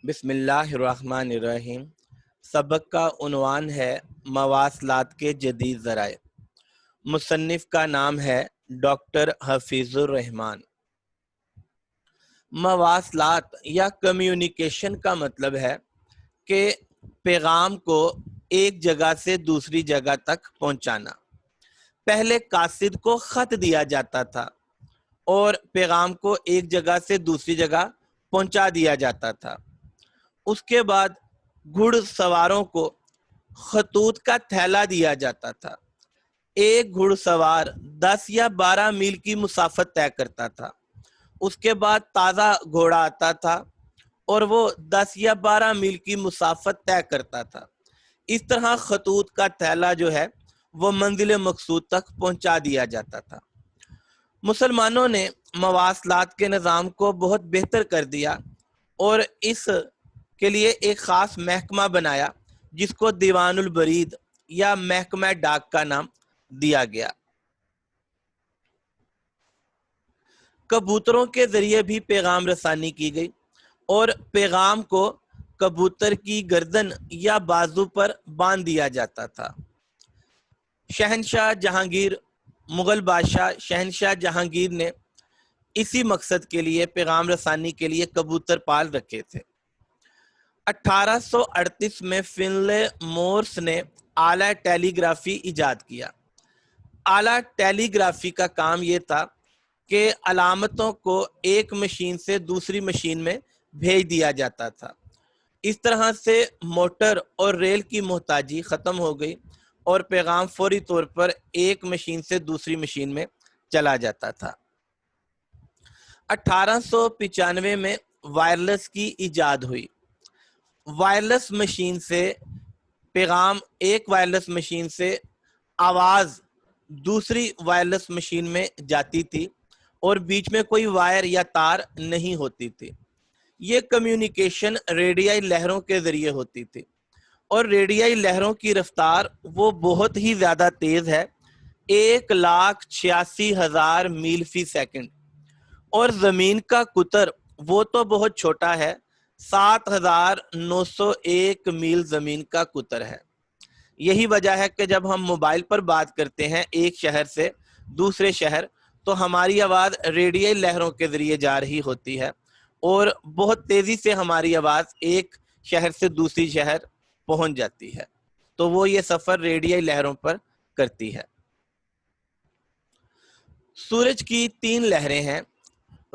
بسم اللہ الرحمن الرحیم۔ سبق کا عنوان ہے مواصلات کے جدید ذرائع۔ مصنف کا نام ہے ڈاکٹر حفیظ الرحمان۔ مواصلات یا کمیونیکیشن کا مطلب ہے کہ پیغام کو ایک جگہ سے دوسری جگہ تک پہنچانا۔ پہلے قاصد کو خط دیا جاتا تھا اور پیغام کو ایک جگہ سے دوسری جگہ پہنچا دیا جاتا تھا۔ اس کے بعد گھڑ سواروں کو خطوط کا تھیلا دیا جاتا تھا۔ ایک گھڑ سوار 10 یا 12 میل کی مسافت طے کرتا تھا۔ اس کے بعد تازہ گھوڑا آتا تھا اور وہ 10 یا 12 میل کی مسافت طے کرتا تھا۔ اس طرح خطوط کا تھیلا جو ہے وہ منزل مقصود تک پہنچا دیا جاتا تھا۔ مسلمانوں نے مواصلات کے نظام کو بہت بہتر کر دیا اور اس کے لیے ایک خاص محکمہ بنایا جس کو دیوان البرید یا محکمہ ڈاک کا نام دیا گیا۔ کبوتروں کے ذریعے بھی پیغام رسانی کی گئی اور پیغام کو کبوتر کی گردن یا بازو پر باندھ دیا جاتا تھا۔ شہنشاہ جہانگیر، مغل بادشاہ شہنشاہ جہانگیر نے اسی مقصد کے لیے پیغام رسانی کے لیے کبوتر پال رکھے تھے۔ 1838 میں فنلے مورس نے آلہ ٹیلی گرافی ایجاد کیا۔ آلہ ٹیلی گرافی کا کام یہ تھا کہ علامتوں کو ایک مشین سے دوسری مشین میں بھیج دیا جاتا تھا۔ اس طرح سے موٹر اور ریل کی محتاجی ختم ہو گئی اور پیغام فوری طور پر ایک مشین سے دوسری مشین میں چلا جاتا تھا۔ 1895 میں وائرلیس کی ایجاد ہوئی۔ وائرلیس مشین سے پیغام ایک وائرلیس مشین سے آواز دوسری وائرلیس مشین میں جاتی تھی اور بیچ میں کوئی وائر یا تار نہیں ہوتی تھی۔ یہ کمیونیکیشن ریڈیائی لہروں کے ذریعے ہوتی تھی اور ریڈیائی لہروں کی رفتار وہ بہت ہی زیادہ تیز ہے، 1,86,000 میل فی سیکنڈ، اور زمین کا قطر وہ تو بہت چھوٹا ہے، 7,901 میل زمین کا قطر ہے۔ یہی وجہ ہے کہ جب ہم موبائل پر بات کرتے ہیں ایک شہر سے دوسرے شہر تو ہماری آواز ریڈیائی لہروں کے ذریعے جا رہی ہوتی ہے اور بہت تیزی سے ہماری آواز ایک شہر سے دوسری شہر پہنچ جاتی ہے، تو وہ یہ سفر ریڈیائی لہروں پر کرتی ہے۔ سورج کی 3 لہریں ہیں،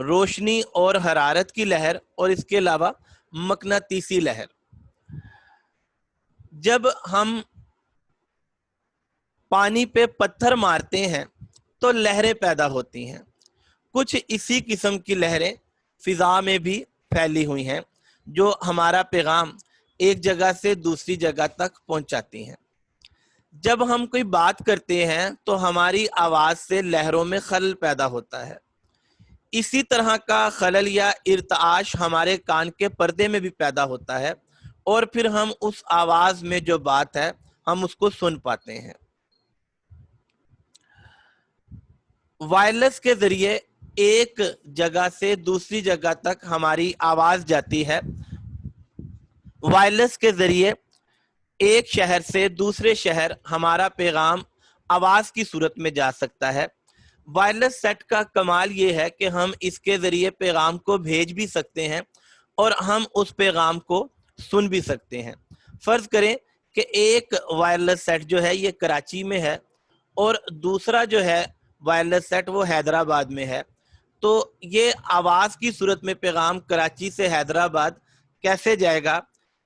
روشنی اور حرارت کی لہر اور اس کے علاوہ مقناطیسی لہر۔ جب ہم پانی پہ پتھر مارتے ہیں تو لہریں پیدا ہوتی ہیں۔ کچھ اسی قسم کی لہریں فضا میں بھی پھیلی ہوئی ہیں جو ہمارا پیغام ایک جگہ سے دوسری جگہ تک پہنچاتی ہیں۔ جب ہم کوئی بات کرتے ہیں تو ہماری آواز سے لہروں میں خلل پیدا ہوتا ہے۔ اسی طرح کا خلل یا ارتعاش ہمارے کان کے پردے میں بھی پیدا ہوتا ہے اور پھر ہم اس آواز میں جو بات ہے ہم اس کو سن پاتے ہیں۔ وائرلیس کے ذریعے ایک جگہ سے دوسری جگہ تک ہماری آواز جاتی ہے۔ وائرلیس کے ذریعے ایک شہر سے دوسرے شہر ہمارا پیغام آواز کی صورت میں جا سکتا ہے۔ وائرلیس سیٹ کا کمال یہ ہے کہ ہم اس کے ذریعے پیغام کو بھیج بھی سکتے ہیں اور ہم اس پیغام کو سن بھی سکتے ہیں۔ فرض کریں کہ ایک وائرلیس سیٹ جو ہے یہ کراچی میں ہے اور دوسرا جو ہے وائرلیس سیٹ وہ حیدرآباد میں ہے، تو یہ آواز کی صورت میں پیغام کراچی سے حیدرآباد کیسے جائے گا؟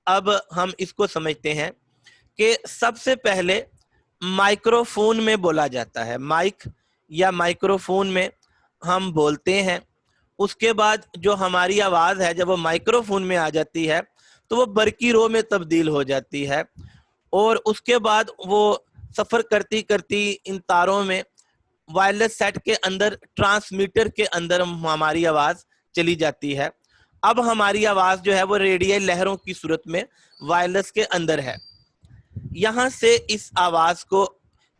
اب ہم اس کو سمجھتے ہیں کہ سب سے پہلے مائکرو فون میں بولا جاتا ہے، مائک یا مائکرو فون میں ہم بولتے ہیں۔ اس کے بعد جو ہماری آواز ہے جب وہ مائکرو فون میں آ جاتی ہے تو وہ برقی رو میں تبدیل ہو جاتی ہے اور اس کے بعد وہ سفر کرتی کرتی ان تاروں میں وائرلیس سیٹ کے اندر ٹرانسمیٹر کے اندر ہماری آواز چلی جاتی ہے۔ اب ہماری آواز جو ہے وہ ریڈیائی لہروں کی صورت میں وائرلیس کے اندر ہے۔ یہاں سے اس آواز کو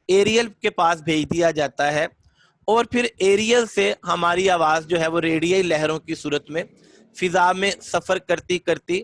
ایریل کے پاس بھیج دیا جاتا ہے اور پھر ایریل سے ہماری آواز جو ہے وہ ریڈیائی لہروں کی صورت میں فضا میں سفر کرتی کرتی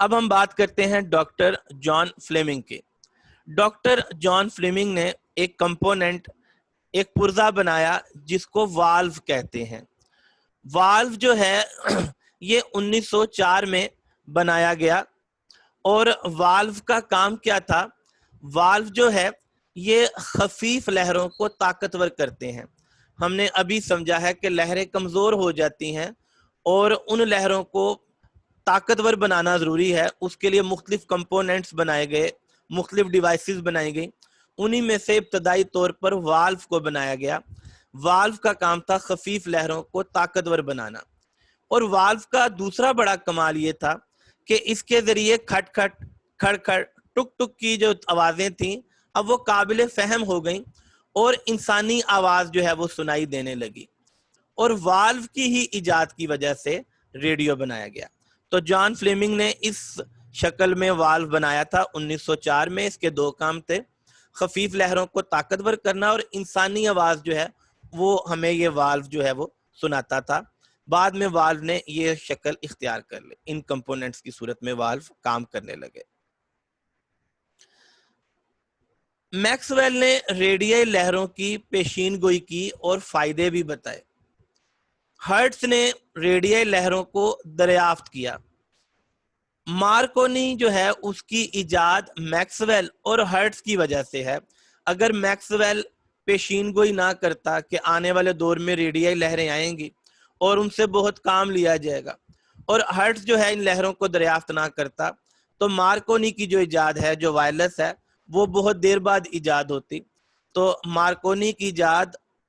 اب ہم بات کرتے ہیں ڈاکٹر جان فلیمنگ کے. ڈاکٹر جان فلیمنگ نے ایک کمپوننٹ، ایک پرزہ بنایا جس کو والو کہتے ہیں. والو جو ہے یہ 1904 میں بنایا گیا. اور والو کا کام کیا تھا؟ والو جو ہے یہ خفیف لہروں کو طاقتور کرتے ہیں. ہم نے ابھی سمجھا ہے کہ لہریں کمزور ہو جاتی ہیں اور ان لہروں کو طاقتور بنانا ضروری ہے. اس کے لیے مختلف کمپوننٹس بنائے گئے، مختلف ڈیوائسز بنائی گئی. انہی میں سے ابتدائی طور پر والو کو بنایا گیا. والو کا کام تھا خفیف لہروں کو طاقتور بنانا. اور والو کا دوسرا بڑا کمال یہ تھا کہ اس کے ذریعے کھٹ کھٹ، کھڑ کھڑ، ٹک ٹک کی جو آوازیں تھیں اب وہ قابل فہم ہو گئیں اور انسانی آواز جو ہے وہ سنائی دینے لگی. اور والو کی ہی ایجاد کی وجہ سے ریڈیو بنایا گیا. تو جان فلیمنگ نے اس شکل میں والو بنایا تھا 1904 میں. اس کے دو کام تھے، خفیف لہروں کو طاقتور کرنا اور انسانی آواز جو ہے وہ ہمیں یہ والو جو ہے وہ سناتا تھا. بعد میں والو نے یہ شکل اختیار کر لی، ان کمپوننٹس کی صورت میں والو کام کرنے لگے. میکسویل نے ریڈیائی لہروں کی پیشین گوئی کی اور فائدے بھی بتائے. ہرٹز نے ریڈیائی لہروں کو دریافت کیا. مارکونی جو ہے اس کی ایجاد میکسویل اور ہرٹز کی وجہ سے ہے. اگر میکسویل پیشین گوئی نہ کرتا کہ آنے والے دور میں ریڈیائی لہریں آئیں گی اور ان سے بہت کام لیا جائے گا، اور ہرٹز جو ہے ان لہروں کو دریافت نہ کرتا، تو مارکونی کی جو ایجاد ہے، جو وائرلیس ہے، وہ بہت دیر بعد ایجاد ہوتی. تو مارکونی کی ایجاد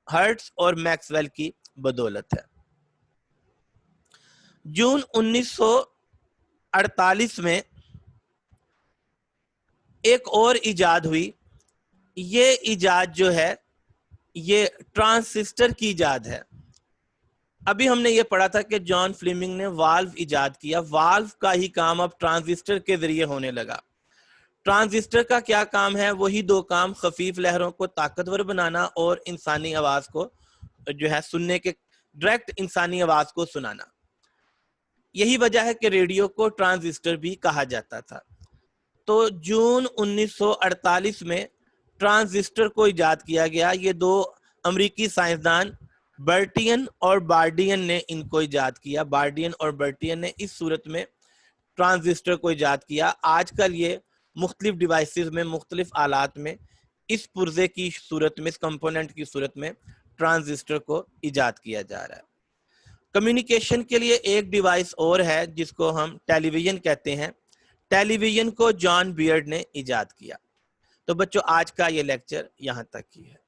ہرٹز اور میکسویل کی بدولت ہے. جون 1948 میں ایک اور ایجاد ہوئی. یہ ایجاد جو ہے یہ ٹرانسسٹر کی ایجاد ہے. ابھی ہم نے یہ پڑھا تھا کہ جان فلیمنگ نے والو ایجاد کیا. والو کا ہی کام اب ٹرانزسٹر کے ذریعے ہونے لگا. ٹرانزسٹر کا کیا کام ہے؟ وہی دو کام، خفیف لہروں کو طاقتور بنانا اور انسانی آواز کو جو ہے سننے کے، ڈائریکٹ انسانی آواز کو سنانا. یہی وجہ ہے کہ ریڈیو کو ٹرانزسٹر بھی کہا جاتا تھا. تو جون 1948 میں ٹرانزسٹر کو ایجاد کیا گیا. یہ دو امریکی سائنسدان برٹین اور بارڈین نے ان کو ایجاد کیا. بارڈین اور برٹین نے اس صورت میں ٹرانزسٹر کو ایجاد کیا. آج کل یہ مختلف ڈیوائسز میں، مختلف آلات میں اس پرزے کی صورت میں، اس کمپوننٹ کی صورت میں ٹرانزسٹر کو ایجاد کیا جا رہا ہے. کمیونیکیشن کے لیے ایک ڈیوائس اور ہے جس کو ہم ٹیلی ویژن کہتے ہیں. ٹیلی ویژن کو جان بیئرڈ نے ایجاد کیا. تو بچوں آج کا یہ لیکچر یہاں تک ہی ہے.